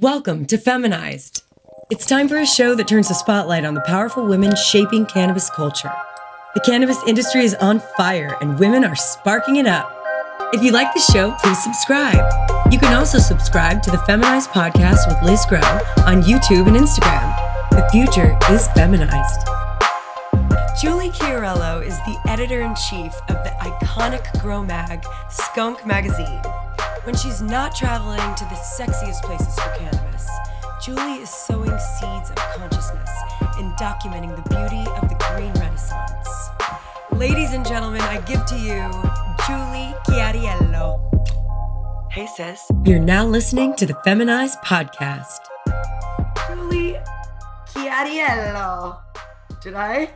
Welcome to Feminized. It's time for a show that turns the spotlight on the powerful women shaping cannabis culture. The cannabis industry is on fire and women are sparking it up. If you like the show, please subscribe. You can also subscribe to the Feminized Podcast with Liz Grow on YouTube and Instagram. The future is feminized. Julie Chiariello is the editor-in-chief of the iconic grow mag, Skunk Magazine. When she's not traveling to the sexiest places for cannabis, Julie is sowing seeds of consciousness and documenting the beauty of the green renaissance. Ladies and gentlemen, I give to you Julie Chiariello. Hey sis. You're now listening to the Feminized Podcast. Julie Chiariello. Did I?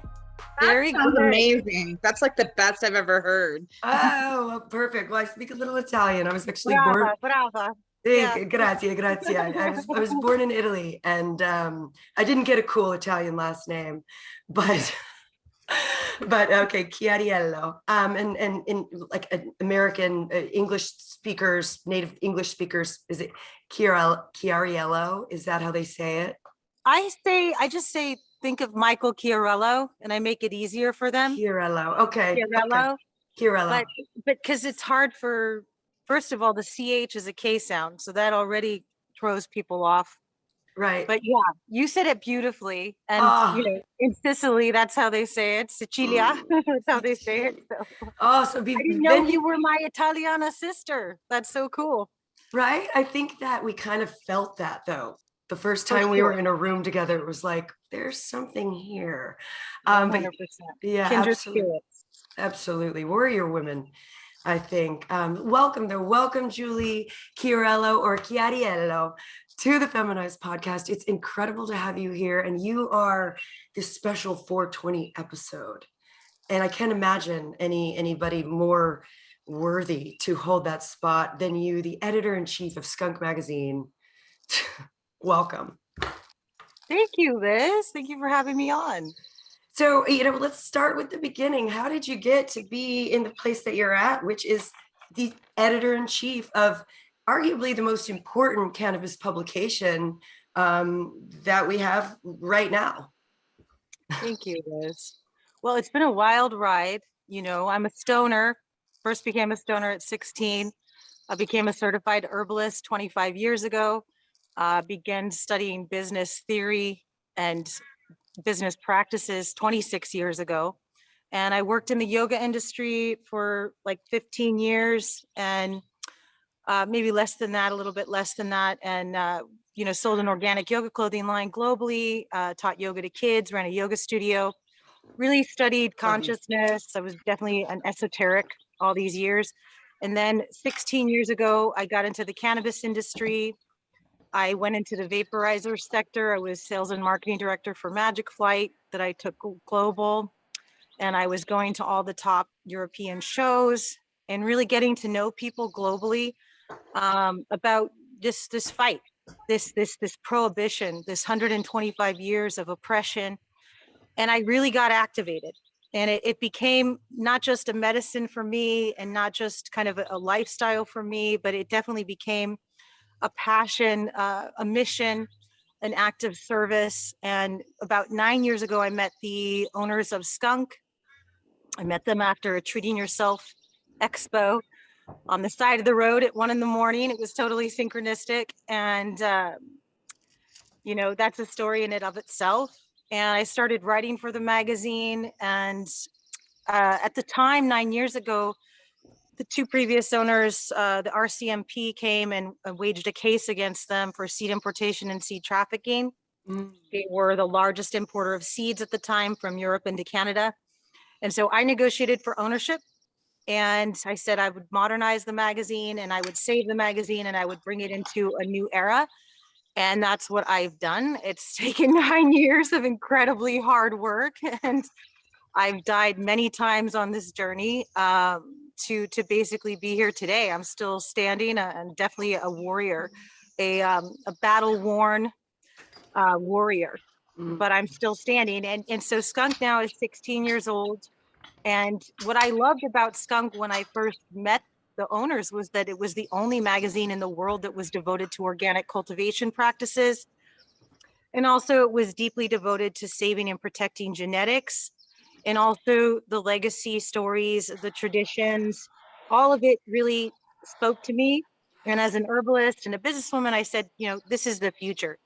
That sounds amazing. That's like the best I've ever heard. Oh, perfect. Well, I speak a little Italian. I was actually Brava. Grazie. I was born in Italy, and I didn't get a cool Italian last name, but okay, Chiariello. And in like American English speakers, native English speakers, is it Chiariello? Is that how they say it? I just say think of Michael Chiarello, and I make it easier for them. Chiarello, okay. Chiarello. Okay. Chiarello. But because it's hard for, first of all, the CH is a K sound, so that already throws people off. Right. But yeah, you said it beautifully, and you know, in Sicily, that's how they say it. Sicilia, that's how they say it. So. I didn't know you were my Italiana sister. That's so cool. Right. I think that we kind of felt that though. The first time we were in a room together, it was like, there's something here. 100%. Yeah, Kindred spirits. Absolutely. Warrior women, I think. Welcome, Julie Chiarello or Chiariello to the Feminized Podcast. It's incredible to have you here. And you are this special 420 episode. And I can't imagine anybody more worthy to hold that spot than you, the editor-in-chief of Skunk Magazine. Welcome. Thank you, Liz. Thank you for having me on. So, let's start with the beginning. How did you get to be in the place that you're at, which is the editor-in-chief of arguably the most important cannabis publication that we have right now? Thank you, Liz. Well, it's been a wild ride. You know, I'm a stoner. First became a stoner at 16. I became a certified herbalist 25 years ago. Began studying business theory and business practices 26 years ago. And I worked in the yoga industry for like 15 years and maybe less than that, a little bit less than that. And, sold an organic yoga clothing line globally, taught yoga to kids, ran a yoga studio, really studied consciousness. I was definitely an esoteric all these years. And then 16 years ago, I got into the cannabis industry. I went into the vaporizer sector. I was sales and marketing director for Magic Flight that I took global. And I was going to all the top European shows and really getting to know people globally about this fight, this prohibition, this 125 years of oppression. And I really got activated. And it became not just a medicine for me and not just kind of a lifestyle for me, but it definitely became a passion, a mission, an act of service. And about 9 years ago, I met the owners of Skunk. I met them after a Treating Yourself expo on the side of the road at 1 a.m. It was totally synchronistic. And, that's a story in and of itself. And I started writing for the magazine. And at the time, 9 years ago, the two previous owners, the RCMP came and waged a case against them for seed importation and seed trafficking. They were the largest importer of seeds at the time from Europe into Canada. And so I negotiated for ownership. And I said I would modernize the magazine and I would save the magazine and I would bring it into a new era. And that's what I've done. It's taken 9 years of incredibly hard work. And I've died many times on this journey. To basically be here today. I'm still standing and definitely a warrior, a battle-worn warrior, but I'm still standing. And so Skunk now is 16 years old. And what I loved about Skunk when I first met the owners was that it was the only magazine in the world that was devoted to organic cultivation practices. And also it was deeply devoted to saving and protecting genetics, and also the legacy stories, the traditions, all of it really spoke to me. And as an herbalist and a businesswoman, I said, this is the future.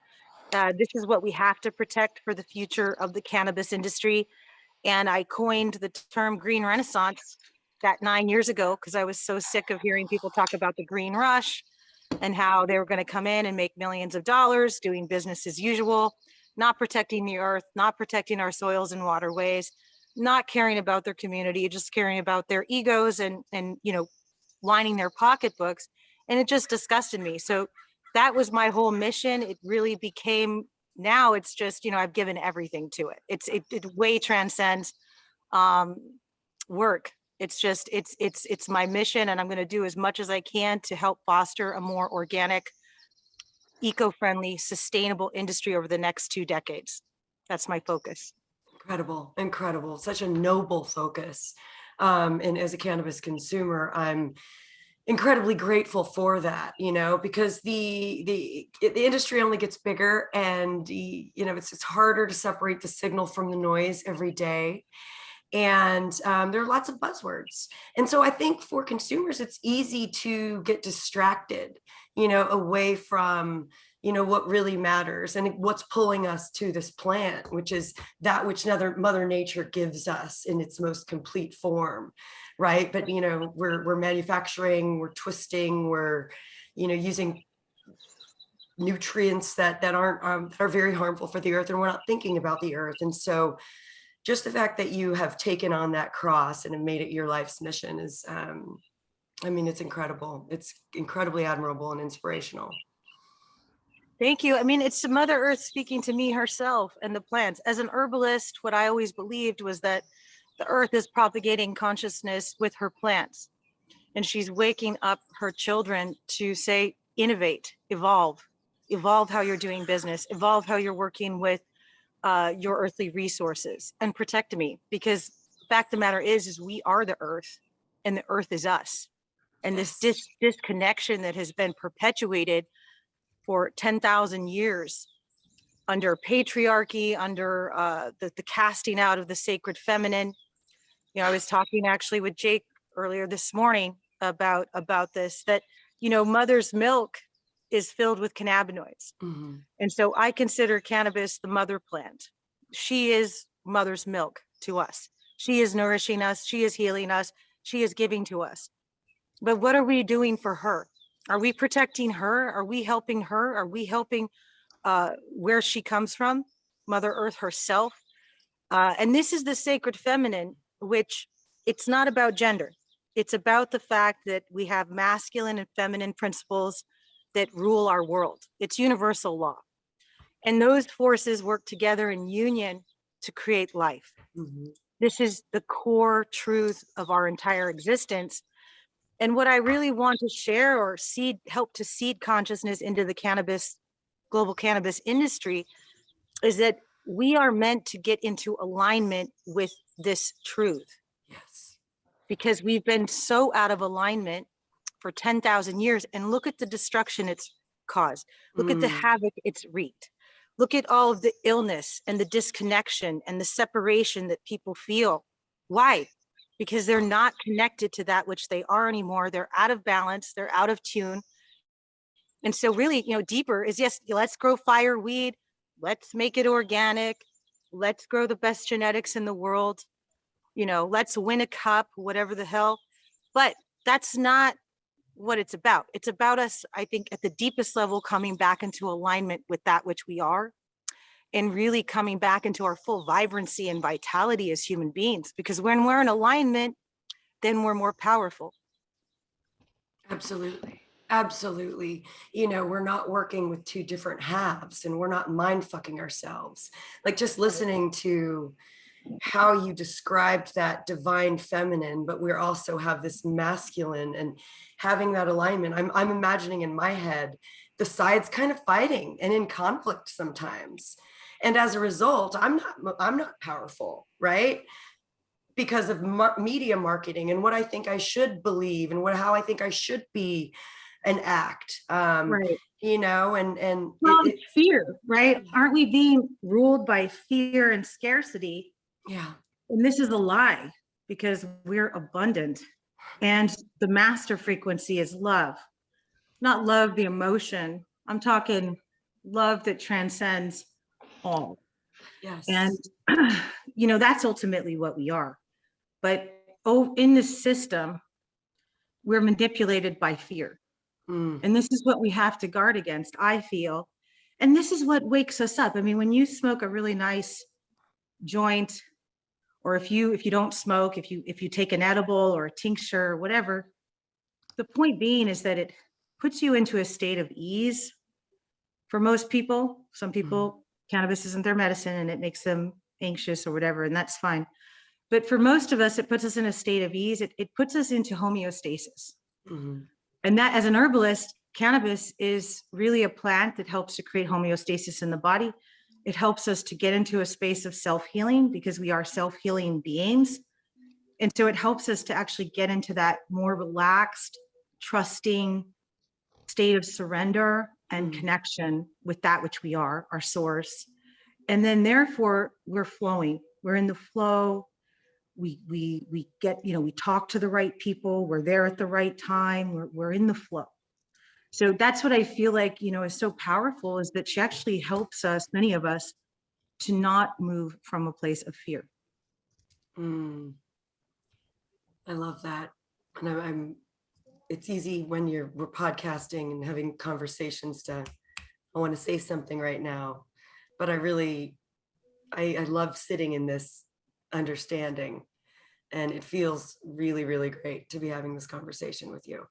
This is what we have to protect for the future of the cannabis industry. And I coined the term green renaissance that 9 years ago, because I was so sick of hearing people talk about the green rush and how they were going to come in and make millions of dollars doing business as usual, not protecting the earth, not protecting our soils and waterways, not caring about their community, just caring about their egos and lining their pocketbooks. And it just disgusted me. So that was my whole mission. It really became, now it's just, I've given everything to it. It way transcends work. It's just, it's my mission, and I'm going to do as much as I can to help foster a more organic, eco-friendly, sustainable industry over the next 2 decades. That's my focus. Incredible. Such a noble focus. And as a cannabis consumer, I'm incredibly grateful for that, because the industry only gets bigger, and it's harder to separate the signal from the noise every day. And there are lots of buzzwords. And so I think for consumers, it's easy to get distracted, away from, what really matters and what's pulling us to this plant, which is that which Mother Nature gives us in its most complete form, right? But, we're manufacturing, we're twisting, we're, using nutrients that are very harmful for the earth, and we're not thinking about the earth. And so just the fact that you have taken on that cross and have made it your life's mission is, it's incredible. It's incredibly admirable and inspirational. Thank you. It's Mother Earth speaking to me herself and the plants. As an herbalist, what I always believed was that the earth is propagating consciousness with her plants. And she's waking up her children to say, innovate, evolve how you're doing business, evolve how you're working with your earthly resources, and protect me. Because the fact of the matter is we are the earth, and the earth is us. And Yes. this disconnection that has been perpetuated for 10,000 years under patriarchy, under the casting out of the sacred feminine. I was talking actually with Jake earlier this morning about this, that, mother's milk is filled with cannabinoids. Mm-hmm. And so I consider cannabis the mother plant. She is mother's milk to us. She is nourishing us. She is healing us. She is giving to us. But what are we doing for her? Are we protecting her? Are we helping her? Are we helping where she comes from, Mother Earth herself? And this is the sacred feminine, which it's not about gender. It's about the fact that we have masculine and feminine principles that rule our world. It's universal law. And those forces work together in union to create life. Mm-hmm. This is the core truth of our entire existence. And what I really want to share or help to seed consciousness into the global cannabis industry is that we are meant to get into alignment with this truth. Yes. Because we've been so out of alignment for 10,000 years, and look at the destruction it's caused. Look at the havoc it's wreaked. Look at all of the illness and the disconnection and the separation that people feel. Why? Because they're not connected to that which they are anymore. They're out of balance. They're out of tune. And so really, deeper is, yes, let's grow fire weed. Let's make it organic. Let's grow the best genetics in the world. Let's win a cup, whatever the hell. But that's not what it's about. It's about us, I think, at the deepest level, coming back into alignment with that which we are, and really coming back into our full vibrancy and vitality as human beings. Because when we're in alignment, then we're more powerful. Absolutely. We're not working with two different halves, and we're not mind fucking ourselves. Like, just listening to how you described that divine feminine, but we also have this masculine, and having that alignment. I'm imagining in my head the sides kind of fighting and in conflict sometimes. And as a result, I'm not powerful, right? because of media marketing and what I think I should believe and how I think I should be and act. Right. You know, and well, it's fear, right? Aren't we being ruled by fear and scarcity? Yeah. And this is a lie, because we're abundant, and the master frequency is love. Not love the emotion. I'm talking love that transcends all. Yes. And that's ultimately what we are. But in this system, we're manipulated by fear. And this is what we have to guard against, I feel. And this is what wakes us up. I mean, when you smoke a really nice joint, or if you don't smoke, if you take an edible or a tincture or whatever, the point being is that it puts you into a state of ease. For most people, some people, cannabis isn't their medicine and it makes them anxious or whatever, and that's fine. But for most of us, it puts us in a state of ease. It puts us into homeostasis. And that, as an herbalist, cannabis is really a plant that helps to create homeostasis in the body. It helps us to get into a space of self-healing, because we are self-healing beings. And so it helps us to actually get into that more relaxed, trusting state of surrender and connection with that which we are, our source. And then therefore we're flowing. We're in the flow. We get, we talk to the right people. We're there at the right time. We're in the flow. So that's what I feel like, is so powerful, is that she actually helps us, many of us, to not move from a place of fear. I love that. And it's easy when we're podcasting and having conversations I want to say something right now, but I love sitting in this understanding, and it feels really, really great to be having this conversation with you.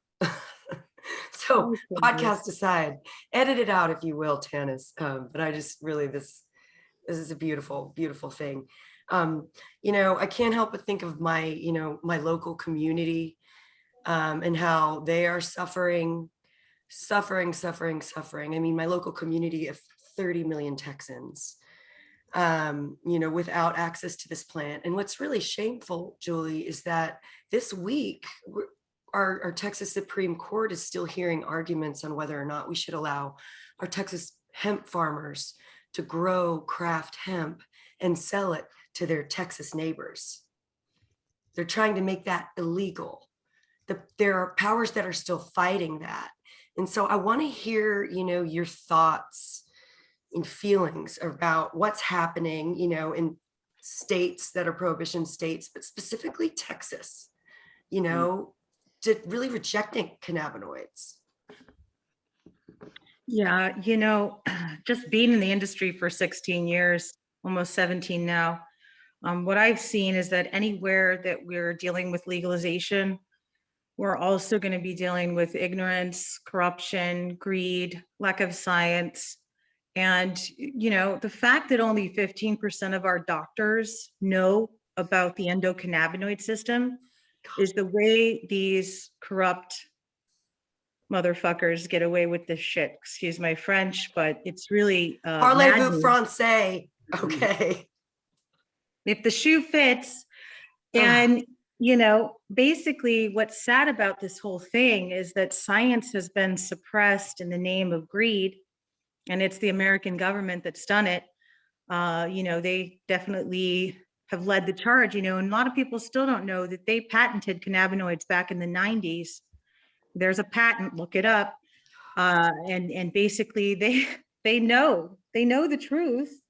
So podcast aside, edit it out if you will, Tanis. But I just really, this is a beautiful, beautiful thing. I can't help but think of my local community, and how they are suffering. I mean, my local community of 30 million Texans, without access to this plant. And what's really shameful, Julie, is that this week, our Texas Supreme Court is still hearing arguments on whether or not we should allow our Texas hemp farmers to grow craft hemp and sell it to their Texas neighbors. They're trying to make that illegal. There are powers that are still fighting that. And so I want to hear, your thoughts and feelings about what's happening, in states that are prohibition states, but specifically Texas, to really rejecting cannabinoids. Yeah, just being in the industry for 16 years, almost 17 now, what I've seen is that anywhere that we're dealing with legalization, we're also going to be dealing with ignorance, corruption, greed, lack of science. And, the fact that only 15% of our doctors know about the endocannabinoid system is the way these corrupt motherfuckers get away with this shit. Excuse my French, but it's really Parlez-vous français? Okay. If the shoe fits. And basically what's sad about this whole thing is that science has been suppressed in the name of greed, and it's the American government that's done it. They definitely have led the charge, and a lot of people still don't know that they patented cannabinoids back in the 90s. There's a patent, look it up. And basically they know the truth,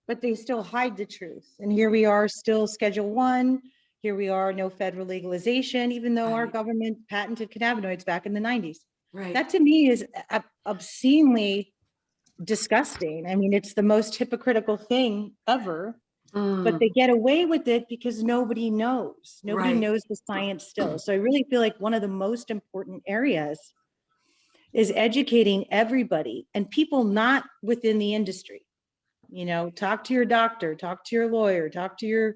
but they still hide the truth. And here we are, still Schedule 1. Here we are, no federal legalization, even though our government patented cannabinoids back in the 90s. Right. That to me is obscenely disgusting. I mean, it's the most hypocritical thing ever, but they get away with it because nobody knows. Nobody knows the science still. So I really feel like one of the most important areas is educating everybody and people not within the industry. Talk to your doctor, talk to your lawyer, talk to your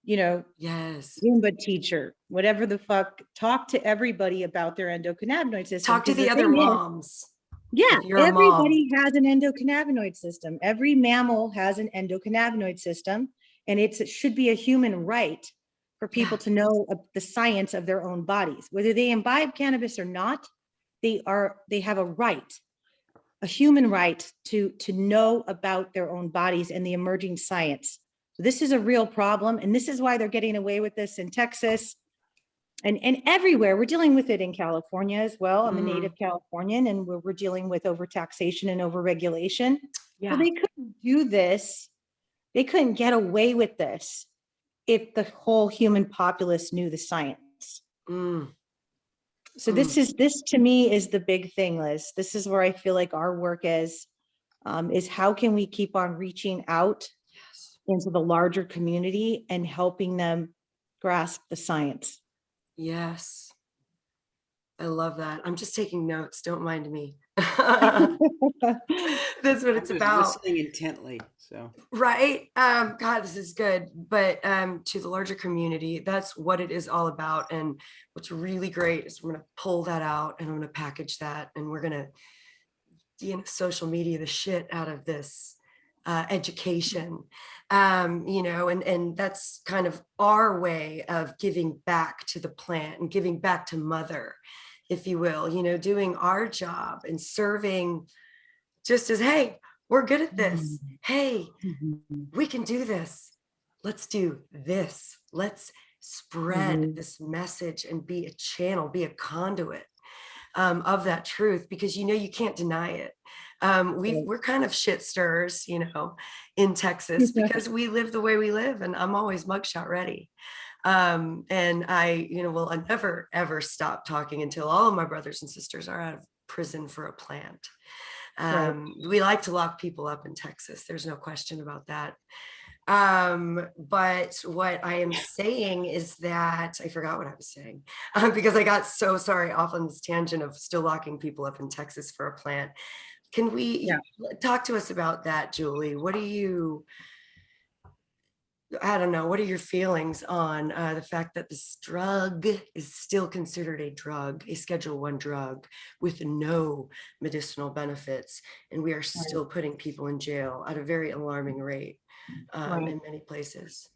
yes, Zumba teacher, whatever the fuck, talk to everybody about their endocannabinoid system. Talk to the other moms. Yeah, everybody has an endocannabinoid system. Every mammal has an endocannabinoid system, and it should be a human right for people to know the science of their own bodies. Whether they imbibe cannabis or not, they have a human right to know about their own bodies and the emerging science. So this is a real problem. And this is why they're getting away with this in Texas and everywhere. We're dealing with it in California as well. I'm a native Californian, and we're dealing with overtaxation and overregulation. Yeah. So they couldn't do this. They couldn't get away with this if the whole human populace knew the science. So this to me is the big thing, Liz. This is where I feel like our work is how can we keep on reaching out into the larger community and helping them grasp the science. Yes. I love that. I'm just taking notes. Don't mind me. That's what it's about. Listening intently. So right. God, this is good. But to the larger community, that's what it is all about. And what's really great is we're going to pull that out and I'm going to package that, and we're going to social media the shit out of this education, and that's kind of our way of giving back to the plant and giving back to mother, if you will, doing our job and serving just as, hey, we're good at this. Hey, we can do this. Let's do this. Let's spread this message and be a channel, be a conduit of that truth, because you can't deny it. We're kind of shit stirrers, in Texas, because we live the way we live, and I'm always mugshot ready. And I, will never, ever stop talking until all of my brothers and sisters are out of prison for a plant. We like to lock people up in Texas. There's no question about that. But what I am saying is that I forgot what I was saying because I got so sorry off on this tangent of still locking people up in Texas for a plant. Can we talk to us about that, Julie? What are your feelings on the fact that this drug is still considered a drug, a Schedule I drug with no medicinal benefits, and we are still putting people in jail at a very alarming rate in many places?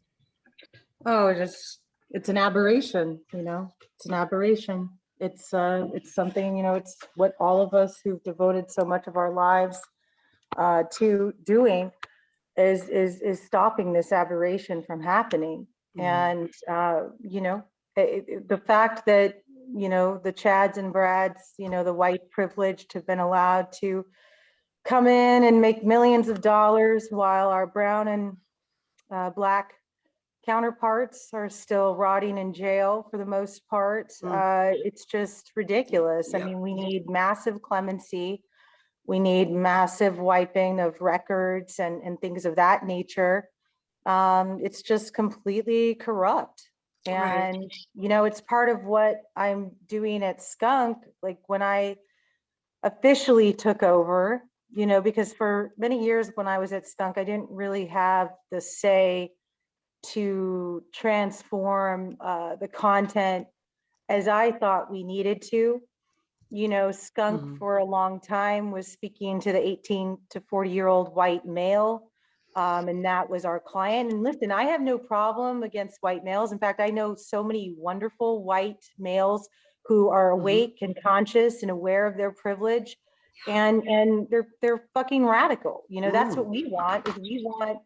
Oh, it's an aberration, it's an aberration. It's something, it's what all of us who've devoted so much of our lives to doing is stopping this aberration from happening. And the fact that the Chads and Brads, the white privileged, have been allowed to come in and make millions of dollars while our brown and Black counterparts are still rotting in jail for the most part. It's just ridiculous. I mean, we need massive clemency. We need massive wiping of records and things of that nature. It's just completely corrupt. And, it's part of what I'm doing at Skunk. Like when I officially took over, because for many years when I was at Skunk, I didn't really have the say to transform the content as I thought we needed to. Skunk for a long time was speaking to the 18 to 40-year-old white male, and that was our client. And listen, I have no problem against white males. In fact, I know so many wonderful white males who are awake and conscious and aware of their privilege, and they're fucking radical. That's what we want. Is we want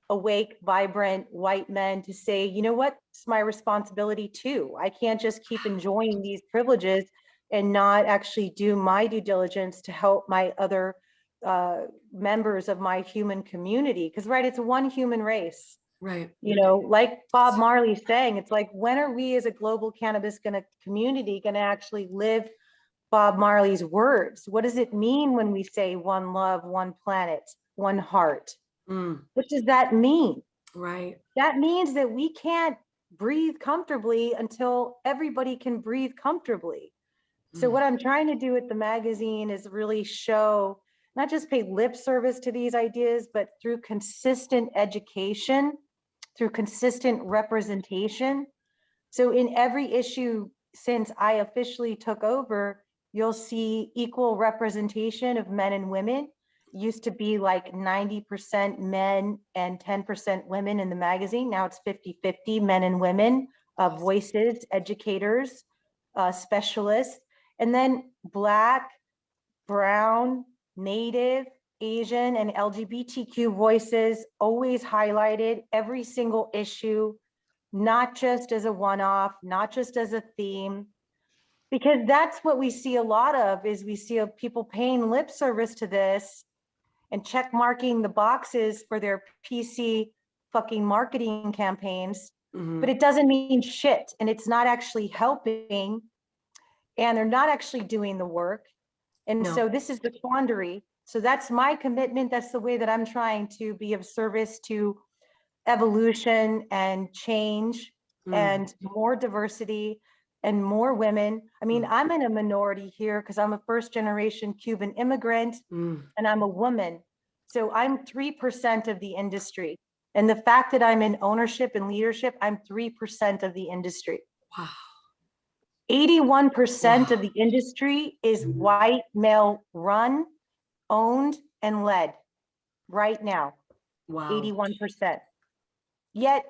awake, vibrant white men to say, you know what, it's my responsibility too. I can't just keep enjoying these privileges and not actually do my due diligence to help my other members of my human community. Because it's one human race. Right. Like Bob Marley saying, it's like, when are we as a global cannabis community going to actually live Bob Marley's words? What does it mean when we say one love, one planet, one heart? What does that mean? Right. That means that we can't breathe comfortably until everybody can breathe comfortably. So what I'm trying to do with the magazine is really show, not just pay lip service to these ideas, but through consistent education, through consistent representation. So in every issue since I officially took over, you'll see equal representation of men and women. Used to be like 90% men and 10% women in the magazine. Now it's 50-50 men and women. voices, educators, specialists, and then Black, Brown, Native, Asian, and LGBTQ voices always highlighted every single issue, not just as a one-off, not just as a theme, because that's what we see a lot of, is we see people paying lip service to this and check marking the boxes for their PC fucking marketing campaigns, but it doesn't mean shit, and it's not actually helping, and they're not actually doing the work. And so this is the quandary. So that's my commitment. That's the way that I'm trying to be of service to evolution and change and more diversity and more women. I mean, I'm in a minority here because I'm a first generation Cuban immigrant and I'm a woman. So I'm 3% of the industry. And the fact that I'm in ownership and leadership, I'm 3% of the industry. Wow. 81% of the industry is white, male run, owned, and led right now. Wow. 81%. Yet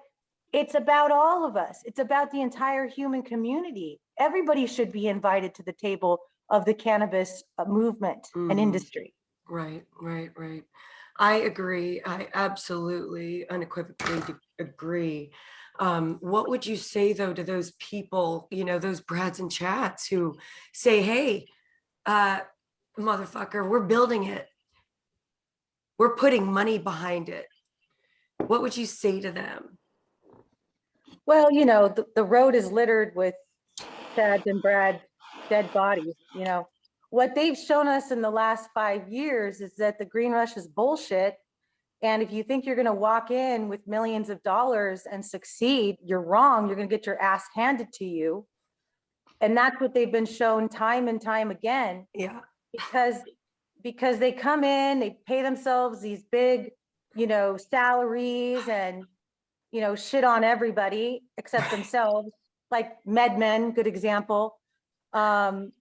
it's about all of us. It's about the entire human community. Everybody should be invited to the table of the cannabis movement and industry. Right. I agree. I absolutely unequivocally agree. What would you say though to those people, those Brads and Chats who say, hey, motherfucker, we're building it. We're putting money behind it. What would you say to them? Well, the road is littered with Chads and Brad's dead bodies. What they've shown us in the last 5 years is that the green rush is bullshit. And if you think you're going to walk in with millions of dollars and succeed, you're wrong. You're going to get your ass handed to you. And that's what they've been shown time and time again. Yeah. Because they come in, they pay themselves these big, salaries and, shit on everybody except themselves, like MedMen, good example. And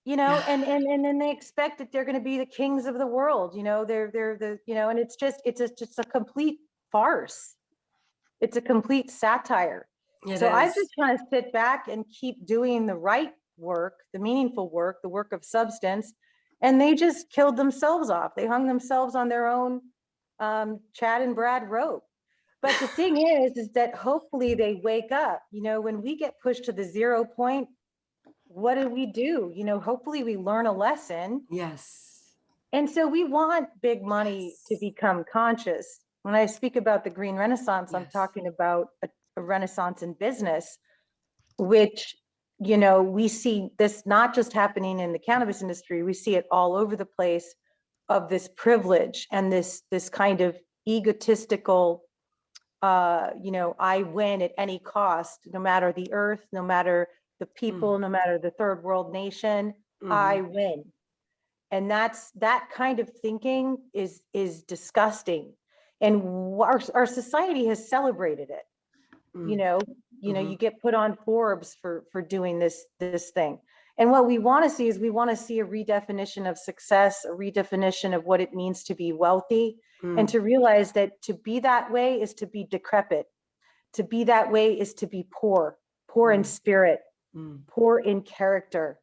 then they expect that they're going to be the kings of the world. They're the, and it's just a complete farce. It's a complete satire. So I just kind of sit back and keep doing the right work, the meaningful work, the work of substance. And they just killed themselves off. They hung themselves on their own Chad and Brad rope. But the thing is that hopefully they wake up. When we get pushed to the 0 point, what do? Hopefully we learn a lesson. Yes. And so we want big money to become conscious. When I speak about the green renaissance, I'm talking about a renaissance in business, which, we see this not just happening in the cannabis industry, we see it all over the place, of this privilege and this kind of egotistical, I win at any cost, no matter the earth, no matter the people, no matter the third world nation, I win. And that kind of thinking is disgusting. And our society has celebrated it. You get put on Forbes for doing this thing. And what we want to see is a redefinition of success, a redefinition of what it means to be wealthy, and to realize that to be that way is to be decrepit. To be that way is to be poor in spirit, poor in character.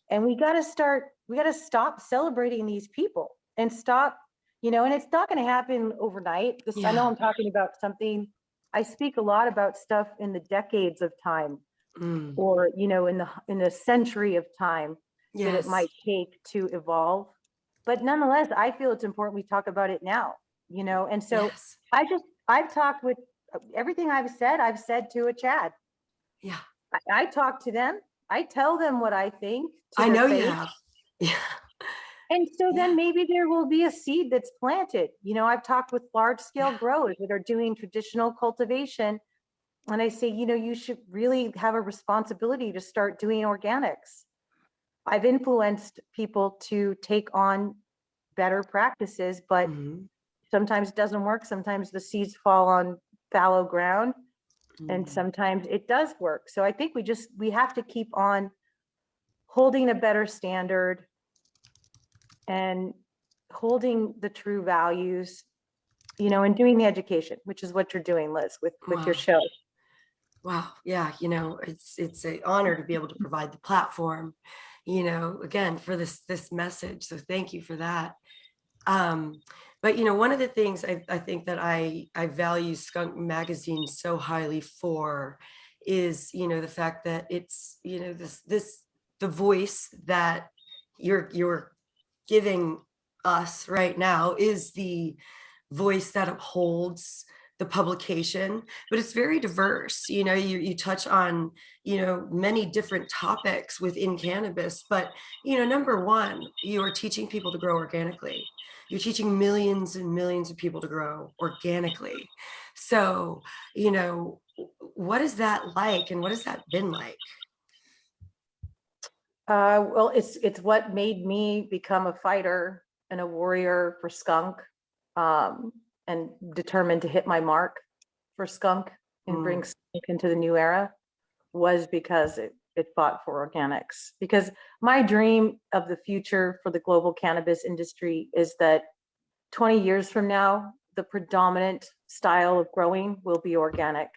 And we got to stop celebrating these people and stop, and it's not going to happen overnight. I know I'm talking about something, I speak a lot about stuff in the decades of time, or, in the century of time that it might take to evolve. But nonetheless, I feel it's important we talk about it now, and so I've talked with everything I've said to a Chad. Yeah. I talk to them. I tell them what I think. I know you have. Yeah. And so then maybe there will be a seed that's planted. I've talked with large scale growers that are doing traditional cultivation. And I say, you should really have a responsibility to start doing organics. I've influenced people to take on better practices, but sometimes it doesn't work. Sometimes the seeds fall on fallow ground, and sometimes it does work. So I think we have to keep on holding a better standard and holding the true values, and doing the education, which is what you're doing, Liz, with your show. Wow. Yeah. It's an honor to be able to provide the platform, again, for this message. So thank you for that. Um, but one of the things I think that I value Skunk Magazine so highly for is, the fact that it's, the voice that you're giving us right now is the voice that upholds the publication, but it's very diverse. You touch on many different topics within cannabis, but number one, you are teaching people to grow organically. You're teaching millions and millions of people to grow organically. So what is that like, and what has that been like? Well, it's what made me become a fighter and a warrior for Skunk, and determined to hit my mark for Skunk and bring Skunk into the new era, was because it fought for organics. Because my dream of the future for the global cannabis industry is that 20 years from now, the predominant style of growing will be organic.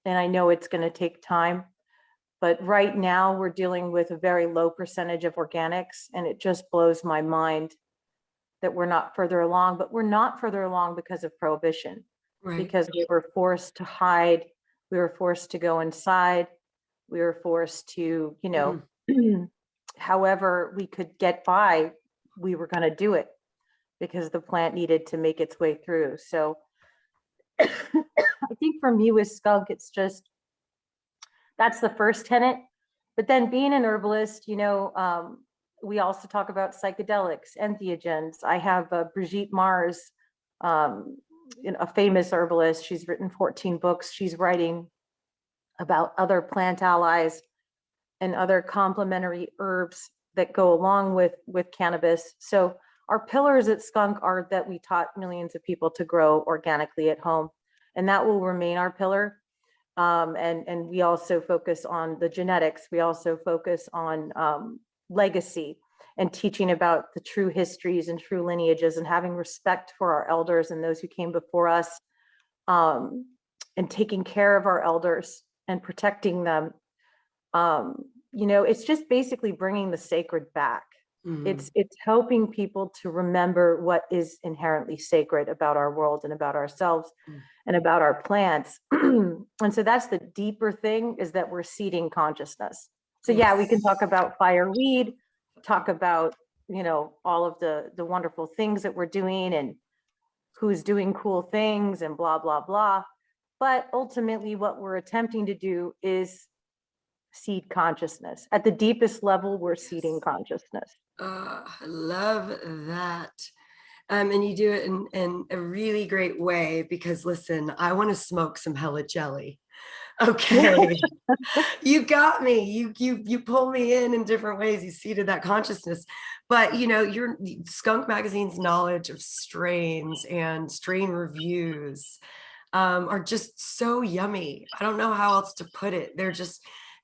And I know it's going to take time, but right now we're dealing with a very low percentage of organics, and it just blows my mind that we're not further along. But we're not further along because of prohibition, Right. because we were forced to hide, we were forced to go inside, we were forced to, however we could get by, we were going to do it because the plant needed to make its way through. So I think for me with Skunk, it's just, that's the first tenet. But then being an herbalist, we also talk about psychedelics, entheogens. I have Brigitte Mars, a famous herbalist. She's written 14 books. She's writing about other plant allies and other complementary herbs that go along with cannabis. So our pillars at Skunk are that we taught millions of people to grow organically at home, and that will remain our pillar. And we also focus on the genetics. We also focus on legacy and teaching about the true histories and true lineages, and having respect for our elders and those who came before us, and taking care of our elders and protecting them. It's just basically bringing the sacred back. Mm-hmm. It's helping people to remember what is inherently sacred about our world and about ourselves and about our plants. And so that's the deeper thing, is that we're seeding consciousness. So yeah, we can talk about fireweed, talk about, all of the wonderful things that we're doing and who's doing cool things and blah, blah, blah. But ultimately what we're attempting to do is seed consciousness. At the deepest level, we're seeding consciousness. I love that. And you do it in a really great way, because listen, I want to smoke some hella jelly. Okay. You got me. You pull me in different ways. You seeded that consciousness. But your Skunk Magazine's knowledge of strains and strain reviews are just so yummy. I don't know how else to put it.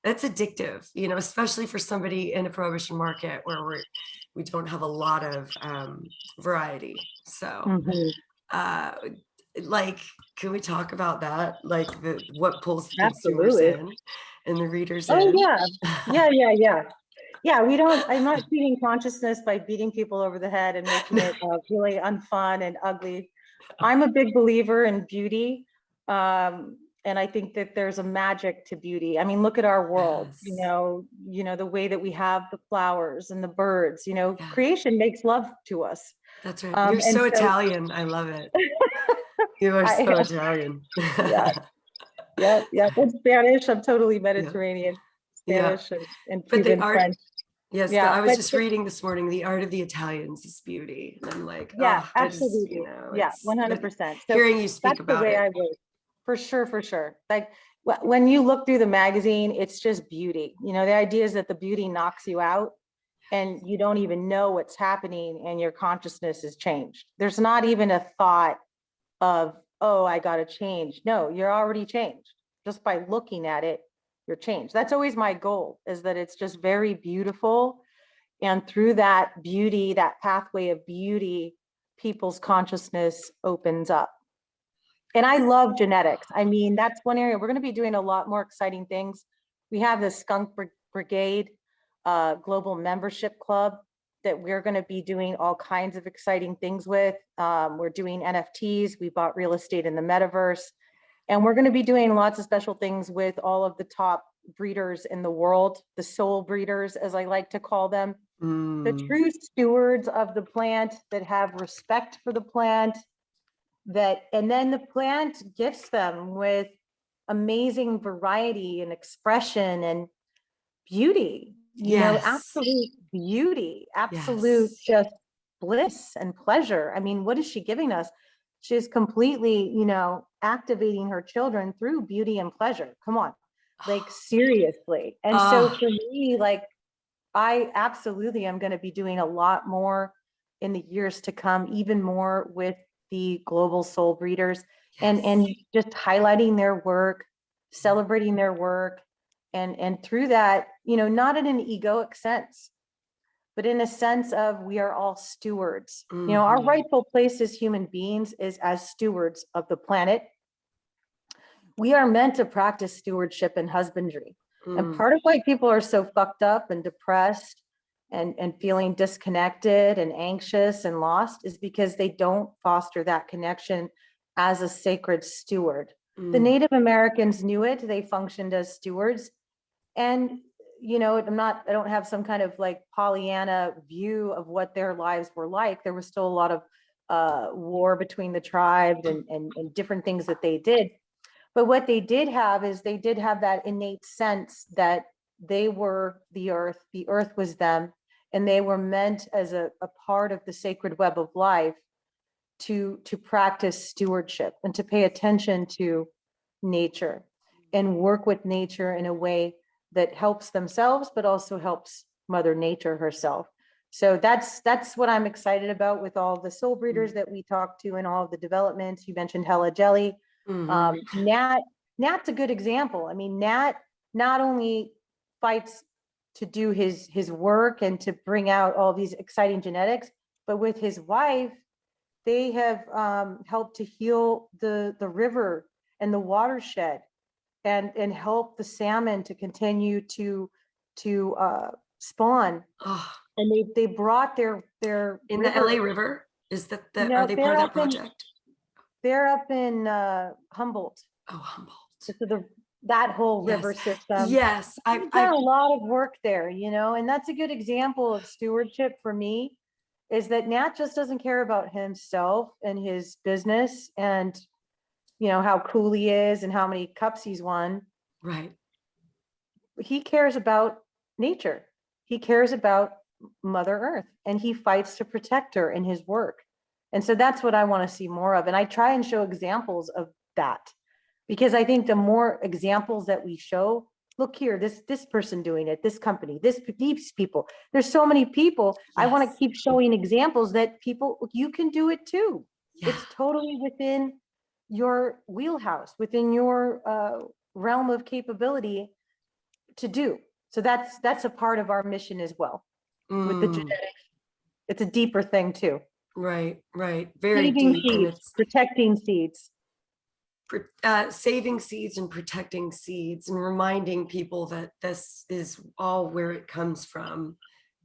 That's addictive, especially for somebody in a prohibition market where we don't have a lot of variety. So can we talk about that? Like what pulls the consumers in and the readers in? Yeah, I'm not feeding consciousness by beating people over the head and making it really unfun and ugly. I'm a big believer in beauty. And I think that there's a magic to beauty. I mean, look at our world, the way that we have the flowers and the birds, creation makes love to us. That's right. You're so Italian. I love it. You are so Italian. Yeah. It's Spanish. I'm totally Mediterranean. Spanish and Cuban, French. Yes, I was just reading this morning, The Art of the Italians is Beauty. And I'm like, absolutely. 100%. So hearing you speak about the way I work. For sure. Like when you look through the magazine, it's just beauty. The idea is that the beauty knocks you out and you don't even know what's happening and your consciousness is changed. There's not even a thought of, oh, I got to change. No, you're already changed. Just by looking at it, you're changed. That's always my goal, is that it's just very beautiful. And through that beauty, that pathway of beauty, people's consciousness opens up. And I love genetics. I mean, that's one area we're going to be doing a lot more exciting things. We have the Skunk Brigade Global Membership Club that we're going to be doing all kinds of exciting things with. We're doing NFTs. We bought real estate in the metaverse. And we're going to be doing lots of special things with all of the top breeders in the world, the soul breeders, as I like to call them, the true stewards of the plant that have respect for the plant, and then the plant gifts them with amazing variety and expression and beauty, absolute beauty, absolute just bliss and pleasure. I mean, what is she giving us? She's completely, activating her children through beauty and pleasure. Come on, like seriously. And so for me, like, I absolutely am going to be doing a lot more in the years to come, even more with the global soul breeders and just highlighting their work, celebrating their work. And through that, not in an egoic sense, but in a sense of we are all stewards. Our rightful place as human beings is as stewards of the planet. We are meant to practice stewardship and husbandry. And part of why people are so fucked up and depressed and feeling disconnected and anxious and lost is because they don't foster that connection as a sacred steward. The Native Americans knew it. They functioned as stewards. And, I don't have some kind of like Pollyanna view of what their lives were like. There was still a lot of war between the tribes and different things that they did. But what they did have is they did have that innate sense that they were the earth was them, and they were meant as a part of the sacred web of life to practice stewardship and to pay attention to nature and work with nature in a way that helps themselves, but also helps Mother Nature herself. So that's what I'm excited about with all the soul breeders that we talked to and all of the developments. You mentioned Hella Jelly. Nat's a good example. I mean, Nat not only fights to do his work and to bring out all these exciting genetics, but with his wife, they have helped to heal the river and the watershed and help the salmon to continue to spawn. And they brought their in river, the LA River. Is that are they they're part of that up in- project? They're up in Humboldt. Oh, Humboldt. So that whole river system. Yes, I've done a lot of work there, and that's a good example of stewardship for me, is that Nat just doesn't care about himself and his business and, how cool he is and how many cups he's won. Right. He cares about nature. He cares about Mother Earth, and he fights to protect her in his work. And so that's what I want to see more of. And I try and show examples of that, because I think the more examples that we show, look here, this person doing it, this company, these people, there's so many people. Yes. I want to keep showing examples that you can do it too. Yeah. It's totally within your wheelhouse, within your realm of capability to do. So that's a part of our mission as well with the genetics. It's a deeper thing too. Right. Very saving deep. Seeds, and it's protecting seeds. Saving seeds and protecting seeds, and reminding people that this is all where it comes from.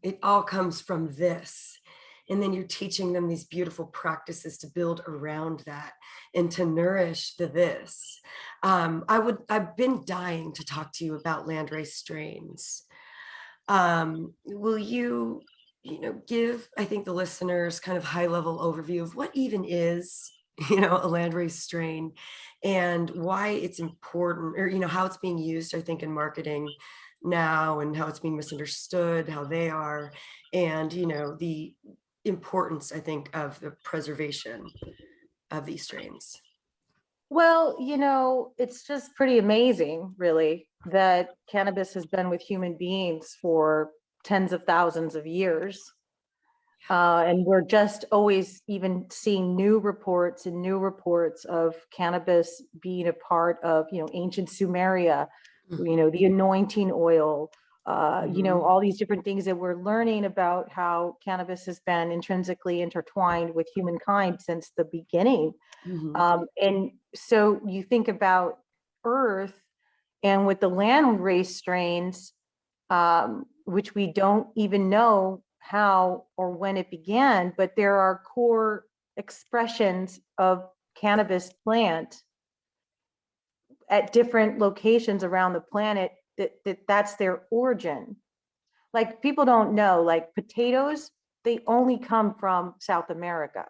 It all comes from this. And then you're teaching them these beautiful practices to build around that and to nourish this. I've been dying to talk to you about landrace strains. Will you give, I think, the listeners kind of high level overview of what even is, a landrace strain and why it's important, or, how it's being used, I think, in marketing now, and how it's being misunderstood, how they are, and, the importance, I think, of the preservation of these strains. Well, it's just pretty amazing, really, that cannabis has been with human beings for tens of thousands of years. And we're just always even seeing new reports of cannabis being a part of, ancient Sumeria, the anointing oil, all these different things that we're learning about how cannabis has been intrinsically intertwined with humankind since the beginning. And so you think about Earth and with the landrace strains, which we don't even know how or when it began, but there are core expressions of cannabis plant at different locations around the planet that's their origin. Like people don't know, like potatoes, they only come from South America.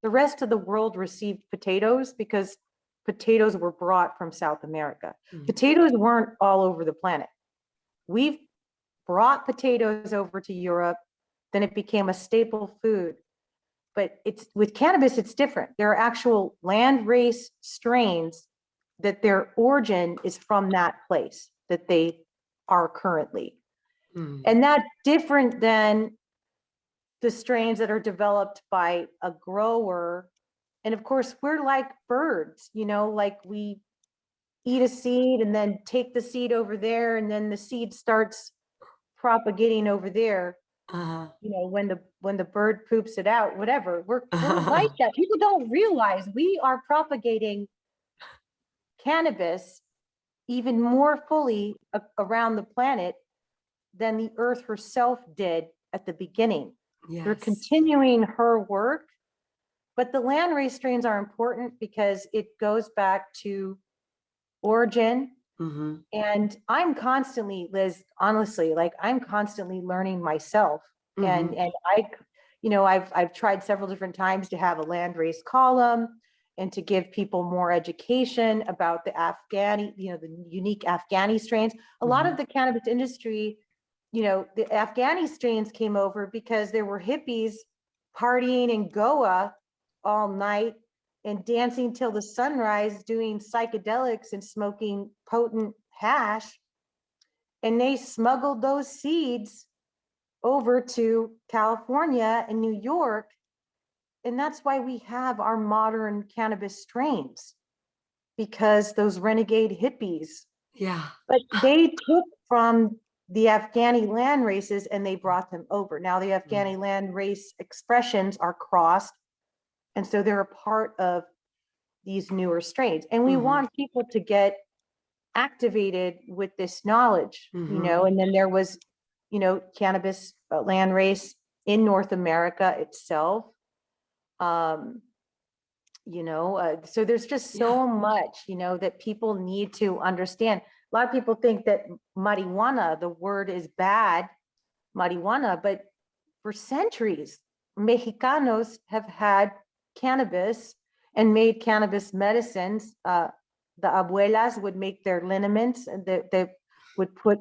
The rest of the world received potatoes because potatoes were brought from South America. Potatoes weren't all over the planet. We've brought potatoes over to Europe, then it became a staple food. But it's with cannabis, it's different. There are actual landrace strains that their origin is from that place that they are currently. And that's different than the strains that are developed by a grower. And of course, we're like birds, like we eat a seed and then take the seed over there, and then the seed starts propagating over there. When the bird poops it out, whatever, we're like that. People don't realize we are propagating cannabis even more fully around the planet than the earth herself did at the beginning. They're continuing her work, but the landrace strains are important because it goes back to origin. And I'm constantly, Liz, honestly, like I'm constantly learning myself. And I've tried several different times to have a landrace column and to give people more education about the the unique Afghani strains. A lot of the cannabis industry, the Afghani strains came over because there were hippies partying in Goa all night and dancing till the sunrise, doing psychedelics and smoking potent hash. And they smuggled those seeds over to California and New York. And that's why we have our modern cannabis strains, because those renegade hippies. But they took from the Afghani land races and they brought them over. Now the Afghani land race expressions are crossed. And so they're a part of these newer strains. And we want people to get activated with this knowledge, and then there was, cannabis land race in North America itself. So there's just so much, that people need to understand. A lot of people think that marijuana, the word is bad, marijuana, but for centuries, Mexicanos have had cannabis and made cannabis medicines. The abuelas would make their liniments and they would put,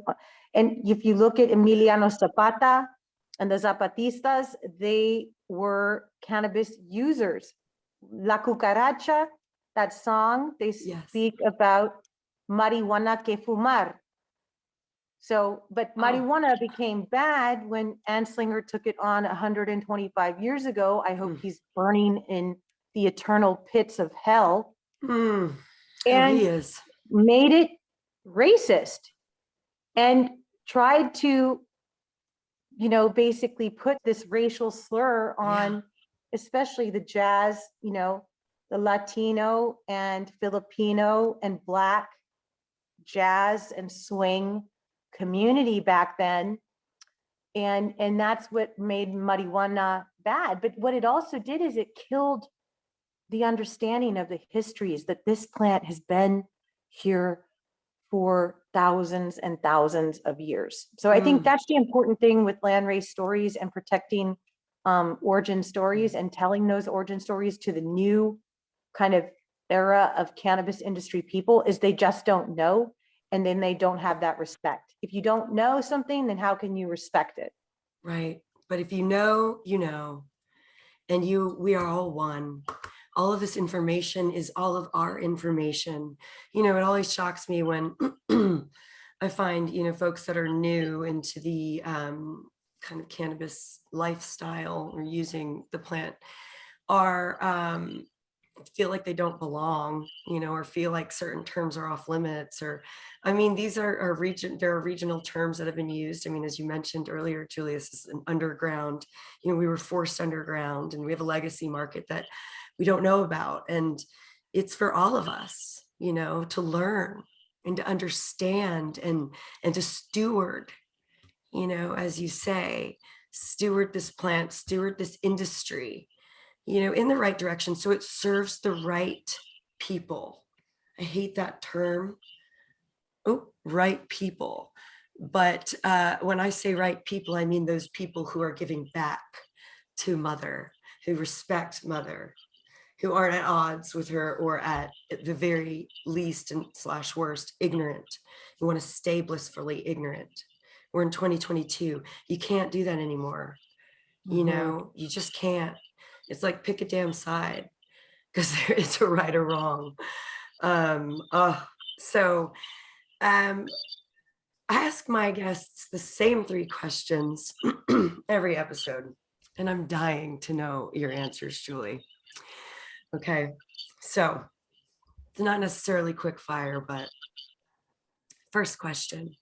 and if you look at Emiliano Zapata and the Zapatistas, they were cannabis users. La Cucaracha, that song, they speak about marijuana que fumar. So, but marijuana became bad when Anslinger took it on 125 years ago. I hope he's burning in the eternal pits of hell. And he is. Made it racist and tried to, basically put this racial slur on, especially the jazz, the Latino and Filipino and Black jazz and swing community back then. And that's what made marijuana bad. But what it also did is it killed the understanding of the histories that this plant has been here for thousands and thousands of years. So I think that's the important thing with landrace stories and protecting origin stories and telling those origin stories to the new kind of era of cannabis industry people is they just don't know. And then they don't have that respect. If you don't know something, then how can you respect it? Right. But if you know, and we are all one. All of this information is all of our information. It always shocks me when I find, folks that are new into the kind of cannabis lifestyle or using the plant are feel like they don't belong, or feel like certain terms are off limits, or, I mean, these are there are regional terms that have been used. I mean, as you mentioned earlier, Julie, this is an underground, we were forced underground, and we have a legacy market that we don't know about. And it's for all of us, to learn and to understand and to steward, as you say, steward this plant, steward this industry, in the right direction, so it serves the right people. I hate that term. Oh, right people. But when I say right people, I mean those people who are giving back to Mother, who respect Mother, who aren't at odds with her, or at the very least and / worst, ignorant, who want to stay blissfully ignorant. We're in 2022. You can't do that anymore. You just can't. It's like, pick a damn side, because there is a right or wrong. So I ask my guests the same 3 questions every episode, and I'm dying to know your answers, Julie. Okay, so it's not necessarily quick fire, but first question.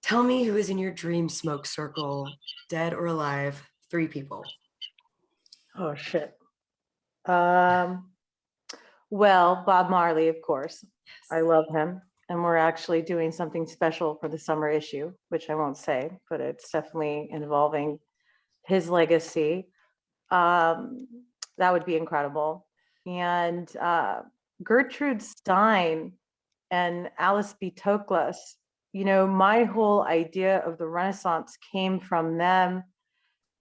Tell me who is in your dream smoke circle, dead or alive, 3 people. Oh, shit. Well, Bob Marley, of course. I love him. And we're actually doing something special for the summer issue, which I won't say, but it's definitely involving his legacy. That would be incredible. And Gertrude Stein and Alice B. Toklas, my whole idea of the Renaissance came from them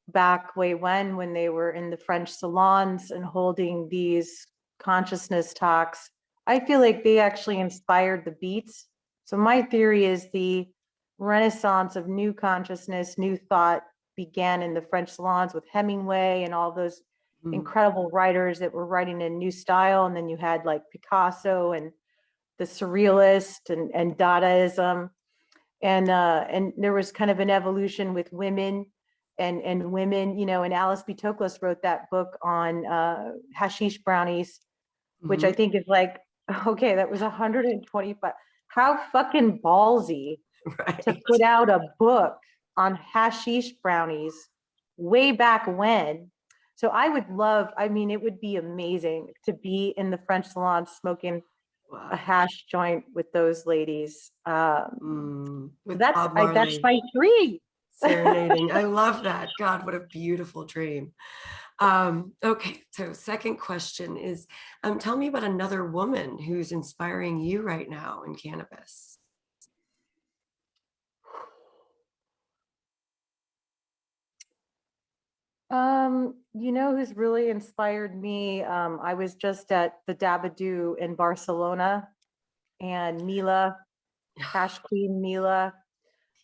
back way when they were in the French salons and holding these consciousness talks. I feel like they actually inspired the Beats. So my theory is the Renaissance of new consciousness, new thought began in the French salons with Hemingway and all those incredible writers that were writing in new style. And then you had like Picasso and the Surrealist and Dadaism. And there was kind of an evolution with women and women, and Alice B. Toklas wrote that book on hashish brownies, which I think is like, okay, that was 125. How fucking ballsy to put out a book on hashish brownies way back when. So I would love, it would be amazing to be in the French salon smoking a hash joint with those ladies. With Bob Marley. That's my 3. Serenading. I love that. God, what a beautiful dream. Okay, so second question is, tell me about another woman who's inspiring you right now in cannabis. Who's really inspired me? I was just at the Dabadoo in Barcelona, and Mila, Hash Queen Mila.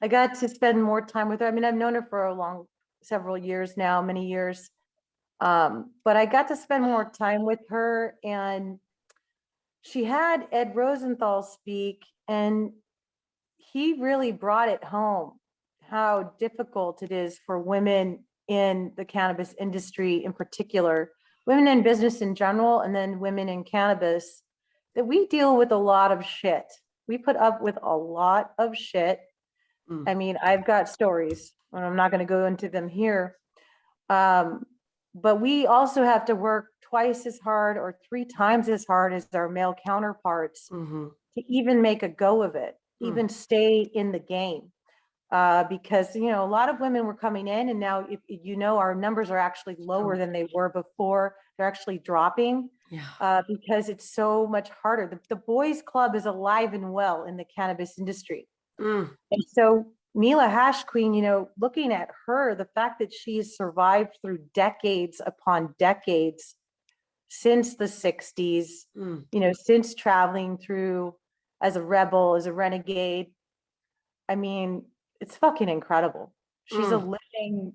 I got to spend more time with her. I've known her for several years now, many years. But I got to spend more time with her, and she had Ed Rosenthal speak, and he really brought it home, how difficult it is for women in the cannabis industry in particular, women in business in general, and then women in cannabis, that we deal with a lot of shit. We put up with a lot of shit. I've got stories, and I'm not going to go into them here. But we also have to work twice as hard or 3 times as hard as our male counterparts to even make a go of it, even stay in the game. Because, a lot of women were coming in, and now, our numbers are actually lower than they were before. They're actually dropping because it's so much harder. The boys club is alive and well in the cannabis industry. And so Mila Hash Queen, looking at her, the fact that she's survived through decades upon decades since the 60s, since traveling through as a rebel, as a renegade. It's fucking incredible. She's a living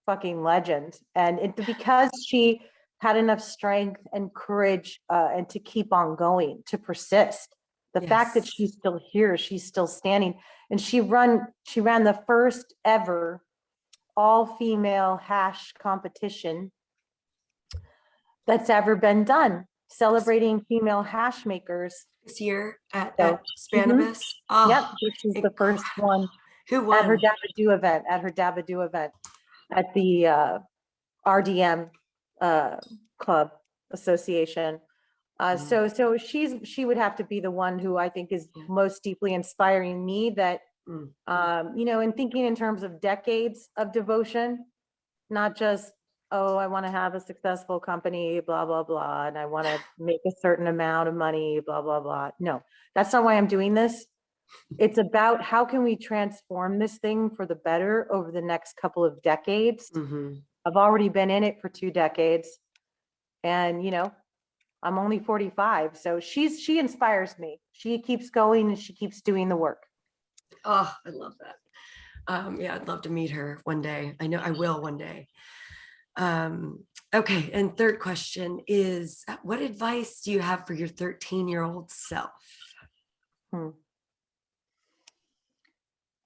fucking legend. And because she had enough strength and courage and to keep on going, to persist. The fact that she's still here, she's still standing. And she ran the first ever all-female hash competition that's ever been done, celebrating female hash makers. This year at So, Cannabis. Oh, yep, this is the first one who at her won? Dabadoo event, at the RDM Club Association. So she would have to be the one who I think is most deeply inspiring me, that, in thinking in terms of decades of devotion, not just, oh, I want to have a successful company, blah, blah, blah, and I want to make a certain amount of money, blah, blah, blah. No, that's not why I'm doing this. It's about how can we transform this thing for the better over the next couple of decades. I've already been in it for 2 decades, and I'm only 45, so she inspires me. She keeps going and she keeps doing the work. Oh, I love that. Yeah, I'd love to meet her one day. I know I will one day. Okay, and third question is, what advice do you have for your 13-year-old self?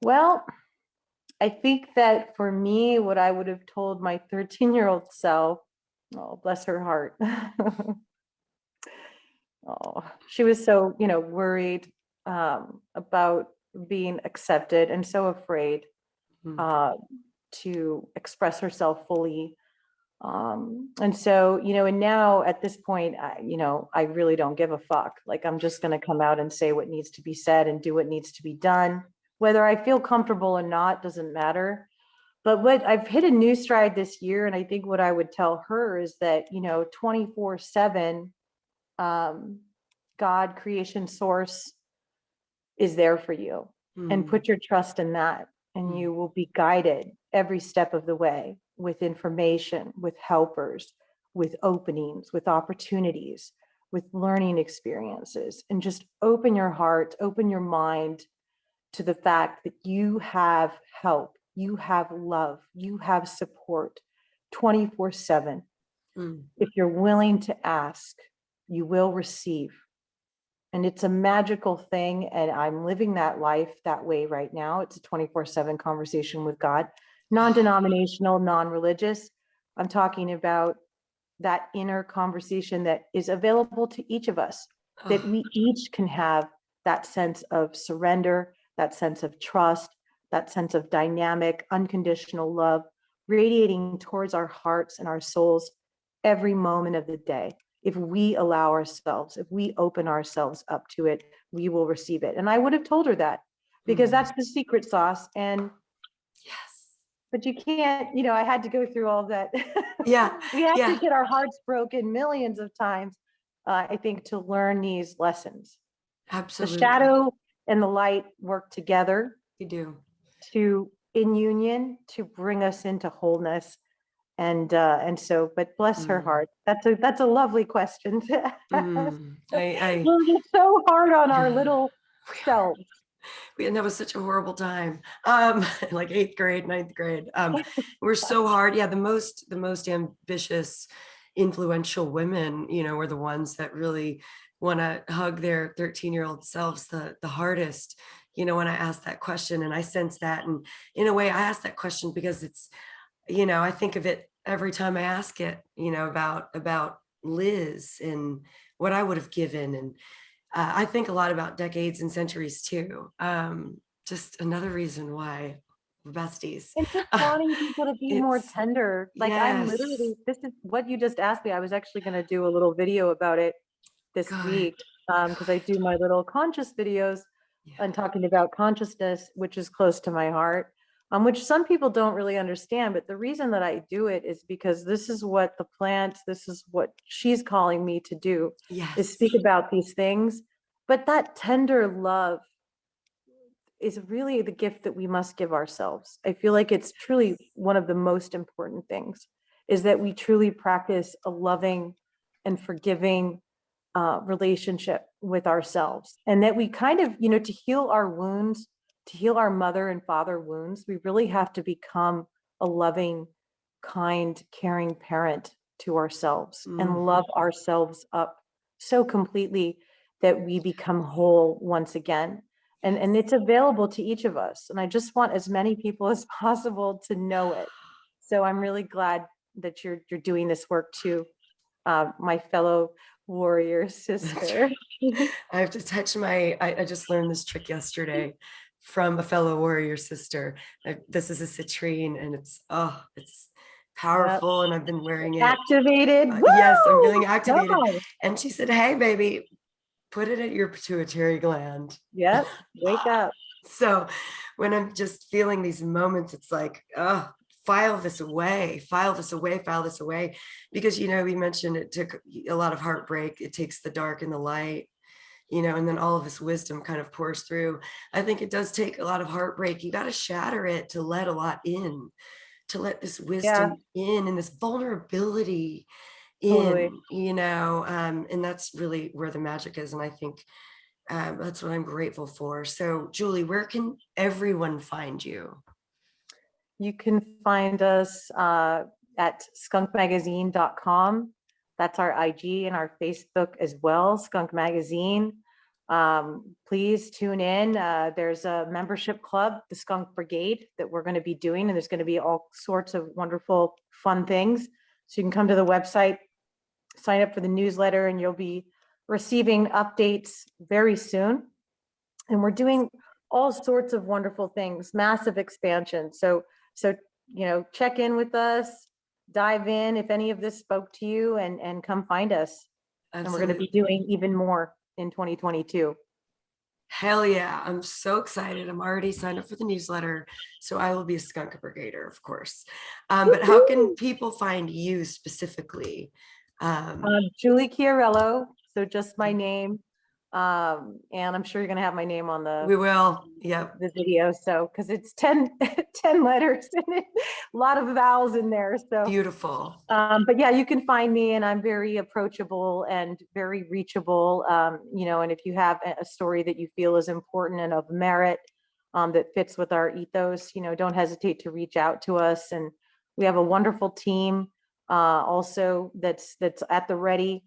Well, I think that for me, what I would have told my 13-year-old self, oh, bless her heart. Oh, she was so, worried about being accepted and so afraid to express herself fully. And so, and now at this point, I really don't give a fuck. Like, I'm just going to come out and say what needs to be said and do what needs to be done. Whether I feel comfortable or not doesn't matter. But what I've hit a new stride this year, and I think what I would tell her is that, 24/7, God, creation source, is there for you. And put your trust in that, and you will be guided every step of the way with information, with helpers, with openings, with opportunities, with learning experiences. And just open your heart, open your mind to the fact that you have help, you have love, you have support 24/7. If you're willing to ask, you will receive. And it's a magical thing. And I'm living that life that way right now. It's a 24/7 conversation with God, non-denominational, non-religious. I'm talking about that inner conversation that is available to each of us, that we each can have that sense of surrender, that sense of trust, that sense of dynamic, unconditional love radiating towards our hearts and our souls every moment of the day. If we allow ourselves, if we open ourselves up to it, we will receive it. And I would have told her that, because that's the secret sauce. And but you can't, I had to go through all that. Yeah. We have to get our hearts broken millions of times, I think, to learn these lessons. Absolutely. The shadow and the light work together. You do. In union, to bring us into wholeness. And so, but bless her heart. That's a lovely question to ask. We're just so hard on our little selves. And that was such a horrible time. Like 8th grade, 9th grade. We're so hard. Yeah, the most ambitious, influential women, were the ones that really want to hug their 13-year-old selves the hardest. When I asked that question, and I sense that, and in a way, I asked that question because it's, I think of it every time I ask it, about Liz and what I would have given. And I think a lot about decades and centuries too. Just another reason why we're besties. And just wanting people to be more tender. Like, I'm literally, this is what you just asked me. I was actually going to do a little video about it this week, because I do my little conscious videos and talking about consciousness, which is close to my heart. Which some people don't really understand, but the reason that I do it is because this is what the plant, this is what she's calling me to do, is speak about these things. But that tender love is really the gift that we must give ourselves. I feel like it's truly one of the most important things, is that we truly practice a loving and forgiving relationship with ourselves, and that we kind of, to heal our wounds, to heal our mother and father wounds, we really have to become a loving, kind, caring parent to ourselves and love ourselves up so completely that we become whole once again. And it's available to each of us. And I just want as many people as possible to know it. So I'm really glad that you're doing this work too. my fellow warrior sister. I have to touch I just learned this trick yesterday from a fellow warrior sister. This is a citrine and it's powerful, and I've been wearing it. Activated. Yes, I'm Woo! feeling activated. Nice. And she said, hey, baby, put it at your pituitary gland. Yep. Wake up. So when I'm just feeling these moments, it's like, file this away, file this away, file this away. Because, you know, we mentioned it took a lot of heartbreak. It takes the dark and the light, you know, and then all of this wisdom kind of pours through. I think it does take a lot of heartbreak. You got to shatter it to let a lot in, to let this wisdom in and this vulnerability in, you know, and that's really where the magic is. And I think that's what I'm grateful for. So Julie, where can everyone find you? You can find us at skunkmagazine.com. That's our IG and our Facebook as well, Skunk Magazine. Please tune in. There's a membership club, the Skunk Brigade, that we're going to be doing, and there's going to be all sorts of wonderful, fun things. So you can come to the website, sign up for the newsletter, and you'll be receiving updates very soon. And we're doing all sorts of wonderful things, massive expansion. So, you know, check in with us, dive in if any of this spoke to you, and come find us. Absolutely. And we're going to be doing even more in 2022. Hell yeah. I'm so excited. I'm already signed up for the newsletter. So I will be a skunk brigader, of course. But how can people find you specifically? Julie Chiariello. So just my name. And I'm sure you're going to have my name on we will. Yep. The video. So, cause it's 10 letters and a lot of vowels in there. So beautiful. But yeah, you can find me, and I'm very approachable and very reachable. You know, and if you have a story that you feel is important and of merit, that fits with our ethos, you know, don't hesitate to reach out to us. And we have a wonderful team, also that's at the ready,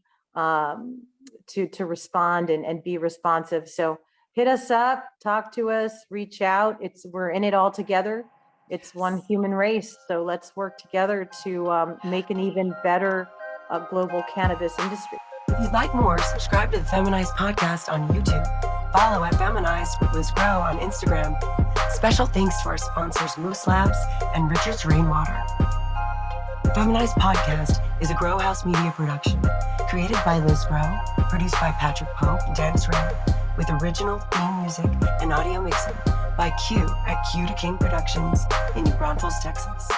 to respond and be responsive. So hit us up, talk to us, reach out. We're in it all together. It's one human race. So let's work together to make an even better global cannabis industry. If you'd like more, subscribe to the Feminized Podcast on YouTube. Follow at Feminized with Liz Grow on Instagram. Special thanks to our sponsors Moose Labs and Richard's Rainwater. The Feminized Podcast is a Grow House Media production, created by Liz Grow, produced by Patrick Pope and Dennis Ray, with original theme music and audio mixing by Q at Q to King Productions in New Braunfels, Texas.